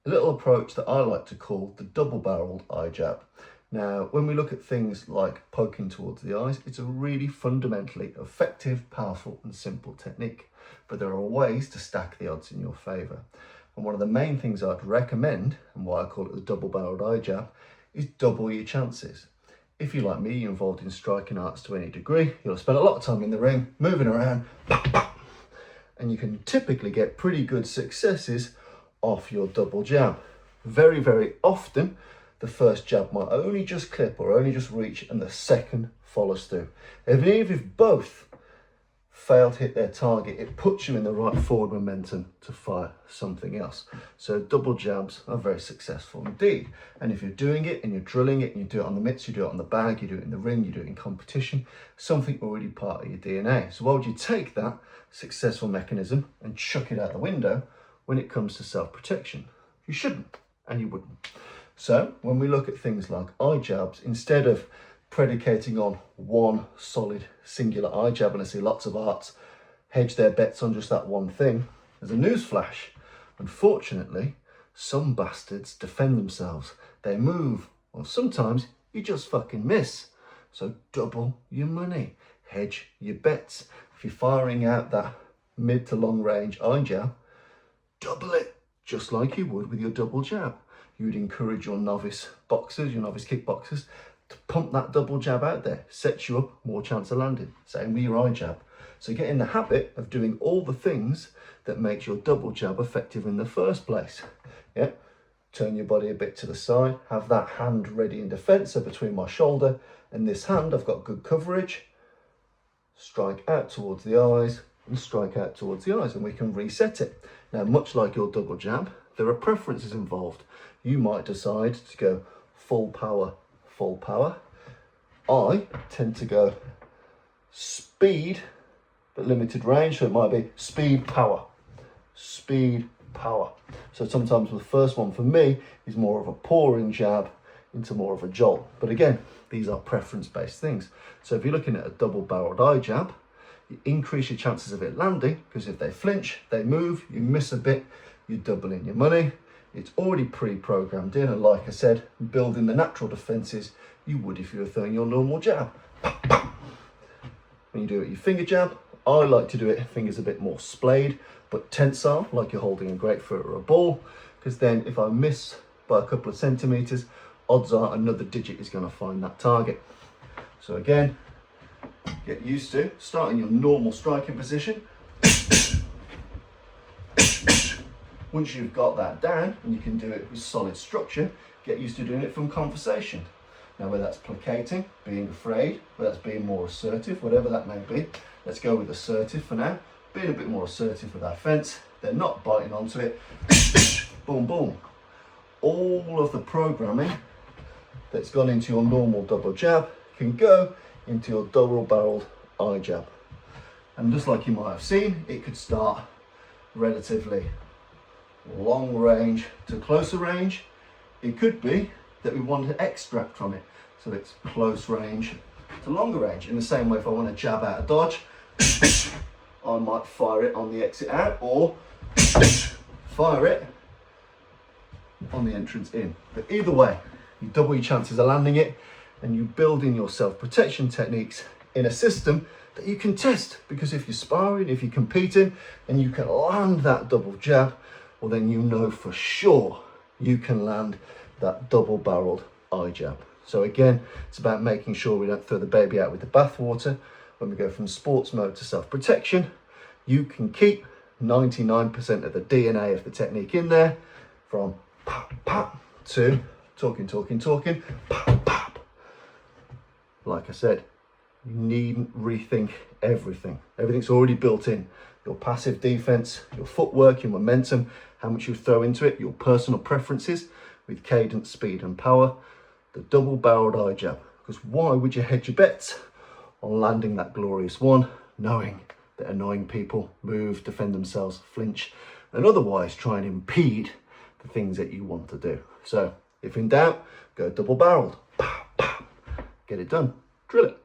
a little approach that I like to call the double-barreled eye jab. Now, when we look at things like poking towards the eyes, it's a really fundamentally effective, powerful and simple technique. But there are ways to stack the odds in your favour. And one of the main things I'd recommend, and why I call it the double-barreled eye jab, is double your chances. If you're like me, you're involved in striking arts to any degree, you'll spend a lot of time in the ring, moving around, and you can typically get pretty good successes off your double jab. Very, very often, the first jab might only just clip or only just reach and the second follows through. Even if both fail to hit their target, it puts you in the right forward momentum to fire something else. So double jabs are very successful indeed. And if you're doing it and you're drilling it and you do it on the mitts, you do it on the bag, you do it in the ring, you do it in competition, something already part of your DNA. So why would you take that successful mechanism and chuck it out the window when it comes to self-protection? You shouldn't, and you wouldn't. So when we look at things like eye jabs, instead of predicating on one solid singular eye jab, and I see lots of arts hedge their bets on just that one thing, there's a news flash. Unfortunately, some bastards defend themselves. They move, or sometimes you just fucking miss. So double your money, hedge your bets. If you're firing out that mid to long range eye jab, double it, just like you would with your double jab. You would encourage your novice boxers, your novice kickboxers, to pump that double jab out there. Sets you up, more chance of landing. Same with your eye jab. So get in the habit of doing all the things that makes your double jab effective in the first place. Yeah, turn your body a bit to the side, have that hand ready in defense, so between my shoulder and this hand, I've got good coverage. Strike out towards the eyes and strike out towards the eyes, and we can reset it. Now, much like your double jab, there are preferences involved. You might decide to go full power, full power. I tend to go speed, but limited range. So it might be speed, power, speed, power. So sometimes the first one for me is more of a pouring jab into more of a jolt. But again, these are preference-based things. So if you're looking at a double-barreled eye jab, you increase your chances of it landing, because if they flinch, they move, you miss a bit, you're doubling your money. It's already pre-programmed in, and like I said, building the natural defenses you would if you were throwing your normal jab. When you do it with your finger jab, I like to do it fingers a bit more splayed, but tensile, like you're holding a grapefruit or a ball, because then if I miss by a couple of centimeters, odds are another digit is going to find that target. So again, get used to starting your normal striking position. Once you've got that down and you can do it with solid structure, get used to doing it from conversation. Now, whether that's placating, being afraid, whether that's being more assertive, whatever that may be, let's go with assertive for now. Being a bit more assertive with that fence, they're not biting onto it. Boom, boom. All of the programming that's gone into your normal double jab can go into your double-barreled eye jab. And just like you might have seen, it could start relatively long range to closer range. It could be that we want to extract from it, so it's close range to longer range. In the same way, if I want to jab out a dodge, I might fire it on the exit out, or fire it on the entrance in. But either way, you double your chances of landing it, and you build in your self-protection techniques in a system that you can test. Because if you're sparring, if you're competing, and you can land that double jab, well, then you know for sure you can land that double-barreled eye jab. So again, it's about making sure we don't throw the baby out with the bathwater. When we go from sports mode to self-protection, you can keep 99% of the DNA of the technique in there, from pop, pop to talking, pop, pop. Like I said, you needn't rethink everything. Everything's already built in. Your passive defense, your footwork, your momentum, how much you throw into it, your personal preferences with cadence, speed and power, the double-barreled eye jab. Because why would you hedge your bets on landing that glorious one, knowing that annoying people move, defend themselves, flinch, and otherwise try and impede the things that you want to do? So if in doubt, go double-barreled. Get it done. Drill it.